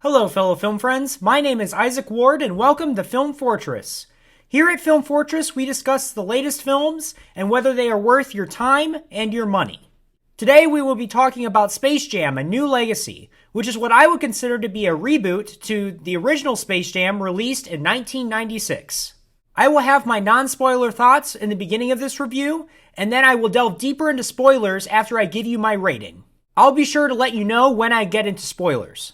Hello, fellow film friends. My name is Isaac Ward, and welcome to Film Fortress. Here at Film Fortress, we discuss the latest films and whether they are worth your time and your money. Today, we will be talking about Space Jam: A New Legacy, which is what I would consider to be a reboot to the original Space Jam released in 1996. I will have my non-spoiler thoughts in the beginning of this review, and then I will delve deeper into spoilers after I give you my rating. I'll be sure to let you know when I get into spoilers.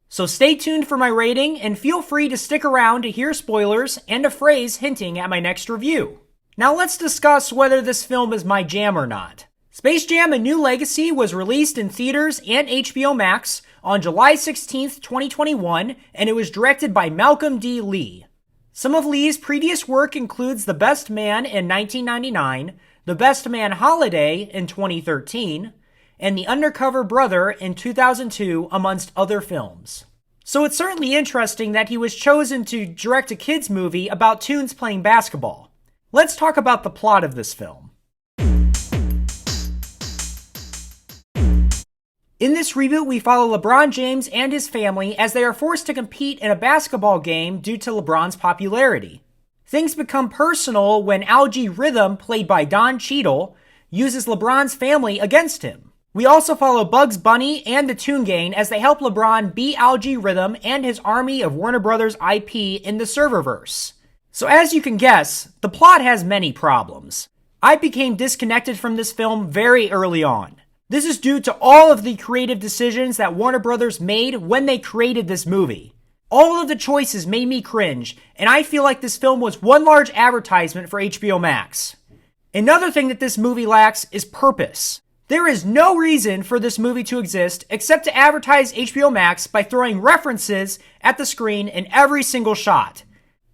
So stay tuned for my rating, and feel free to stick around to hear spoilers and a phrase hinting at my next review. Now let's discuss whether this film is my jam or not. Space Jam: A New Legacy was released in theaters and HBO Max on July 16th, 2021, and it was directed by Malcolm D. Lee. Some of Lee's previous work includes The Best Man in 1999, The Best Man Holiday in 2013, and The Undercover Brother in 2002, amongst other films. So it's certainly interesting that he was chosen to direct a kids movie about toons playing basketball. Let's talk about the plot of this film. In this reboot, we follow LeBron James and his family as they are forced to compete in a basketball game due to LeBron's popularity. Things become personal when Algie Rhythm, played by Don Cheadle, uses LeBron's family against him. We also follow Bugs Bunny and the Toon Gang as they help LeBron beat Algie Rhythm and his army of Warner Brothers IP in the Serververse. So as you can guess, the plot has many problems. I became disconnected from this film very early on. This is due to all of the creative decisions that Warner Brothers made when they created this movie. All of the choices made me cringe, and I feel like this film was one large advertisement for HBO Max. Another thing that this movie lacks is purpose. There is no reason for this movie to exist except to advertise HBO Max by throwing references at the screen in every single shot.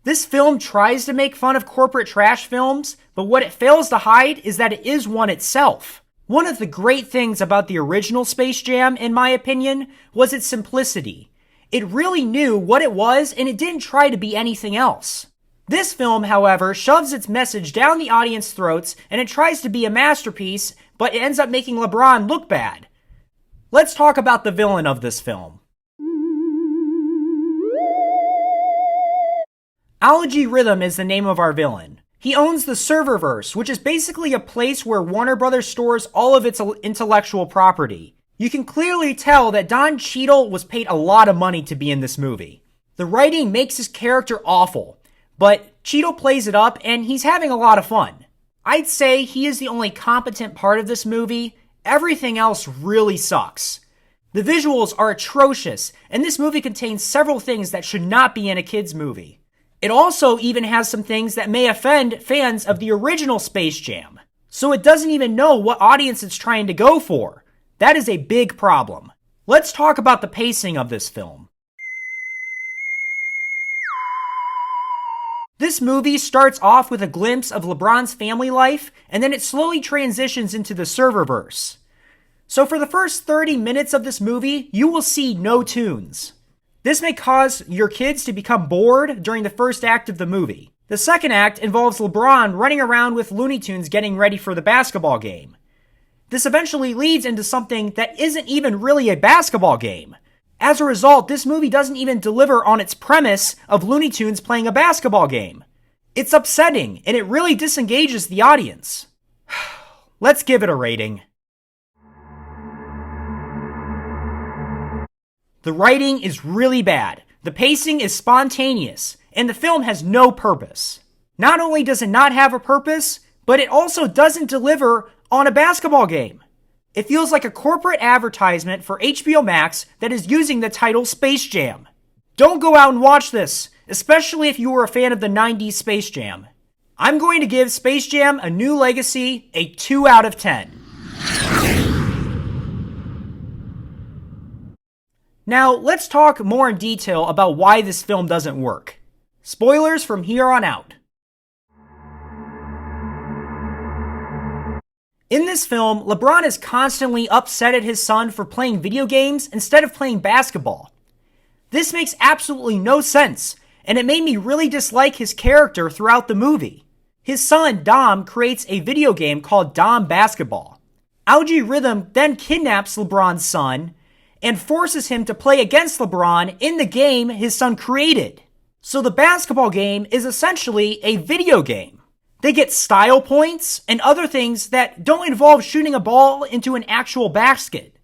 This film tries to make fun of corporate trash films, but what it fails to hide is that it is one itself. One of the great things about the original Space Jam, in my opinion, was its simplicity. It really knew what it was, and it didn't try to be anything else. This film, however, shoves its message down the audience's throats, and it tries to be a masterpiece, but it ends up making LeBron look bad. Let's talk about the villain of this film. Algie Rhythm is the name of our villain. He owns the Serververse, which is basically a place where Warner Brothers stores all of its intellectual property. You can clearly tell that Don Cheadle was paid a lot of money to be in this movie. The writing makes his character awful, but Cheadle plays it up and he's having a lot of fun. I'd say he is the only competent part of this movie. Everything else really sucks. The visuals are atrocious, and this movie contains several things that should not be in a kid's movie. It also even has some things that may offend fans of the original Space Jam. So it doesn't even know what audience it's trying to go for. That is a big problem. Let's talk about the pacing of this film. This movie starts off with a glimpse of LeBron's family life, and then it slowly transitions into the Serververse. So for the first 30 minutes of this movie, you will see no toons. This may cause your kids to become bored during the first act of the movie. The second act involves LeBron running around with Looney Tunes getting ready for the basketball game. This eventually leads into something that isn't even really a basketball game. As a result, this movie doesn't even deliver on its premise of Looney Tunes playing a basketball game. It's upsetting, and it really disengages the audience. Let's give it a rating. The writing is really bad, the pacing is spontaneous, and the film has no purpose. Not only does it not have a purpose, but it also doesn't deliver on a basketball game. It feels like a corporate advertisement for HBO Max that is using the title Space Jam. Don't go out and watch this, especially if you were a fan of the 90s Space Jam. I'm going to give Space Jam: A New Legacy a 2 out of 10. Now, let's talk more in detail about why this film doesn't work. Spoilers from here on out. In this film, LeBron is constantly upset at his son for playing video games instead of playing basketball. This makes absolutely no sense, and it made me really dislike his character throughout the movie. His son, Dom, creates a video game called Dom Basketball. Algie Rhythm then kidnaps LeBron's son, and forces him to play against LeBron in the game his son created. So the basketball game is essentially a video game. They get style points and other things that don't involve shooting a ball into an actual basket.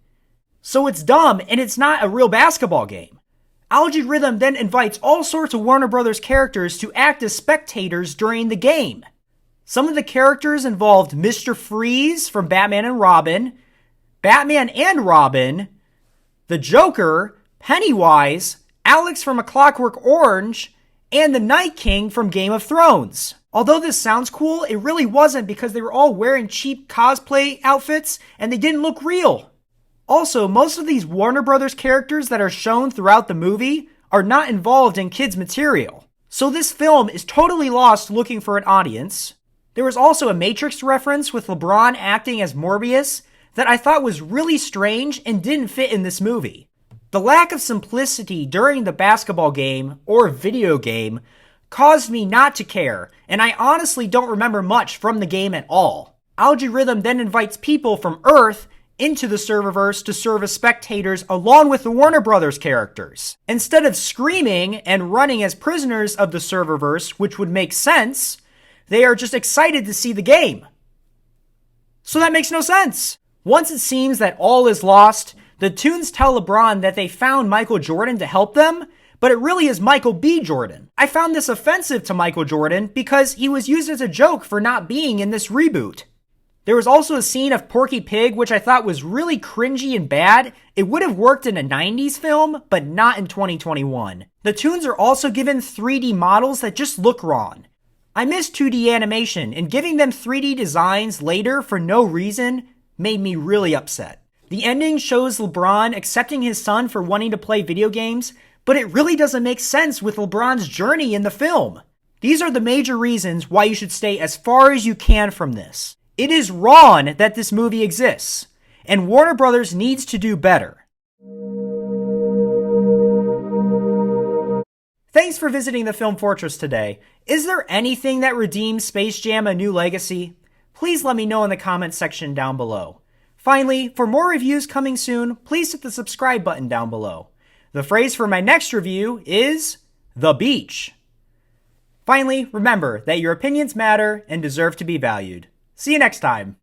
So it's dumb and it's not a real basketball game. Algae Rhythm then invites all sorts of Warner Brothers characters to act as spectators during the game. Some of the characters involved Mr. Freeze from Batman and Robin, the Joker, Pennywise, Alex from A Clockwork Orange, and the Night King from Game of Thrones. Although this sounds cool, it really wasn't because they were all wearing cheap cosplay outfits and they didn't look real. Also, most of these Warner Brothers characters that are shown throughout the movie are not involved in kids' material. So this film is totally lost looking for an audience. There was also a Matrix reference with LeBron acting as Morbius that I thought was really strange and didn't fit in this movie. The lack of simplicity during the basketball game or video game caused me not to care, and I honestly don't remember much from the game at all. Algae Rhythm then invites people from Earth into the serververse to serve as spectators along with the Warner Brothers characters. Instead of screaming and running as prisoners of the serververse, which would make sense, they are just excited to see the game. So that makes no sense. Once it seems that all is lost, the Toons tell LeBron that they found Michael Jordan to help them, but it really is Michael B. Jordan. I found this offensive to Michael Jordan because he was used as a joke for not being in this reboot. There was also a scene of Porky Pig which I thought was really cringy and bad. It would have worked in a 90s film, but not in 2021. The Toons are also given 3D models that just look wrong. I miss 2D animation, and giving them 3D designs later for no reason made me really upset. The ending shows LeBron accepting his son for wanting to play video games, but it really doesn't make sense with LeBron's journey in the film. These are the major reasons why you should stay as far as you can from this. It is wrong that this movie exists, and Warner Brothers needs to do better. Thanks for visiting the Film Fortress today. Is there anything that redeems Space Jam: A New Legacy? Please let me know in the comments section down below. Finally, for more reviews coming soon, please hit the subscribe button down below. The phrase for my next review is the beach. Finally, remember that your opinions matter and deserve to be valued. See you next time.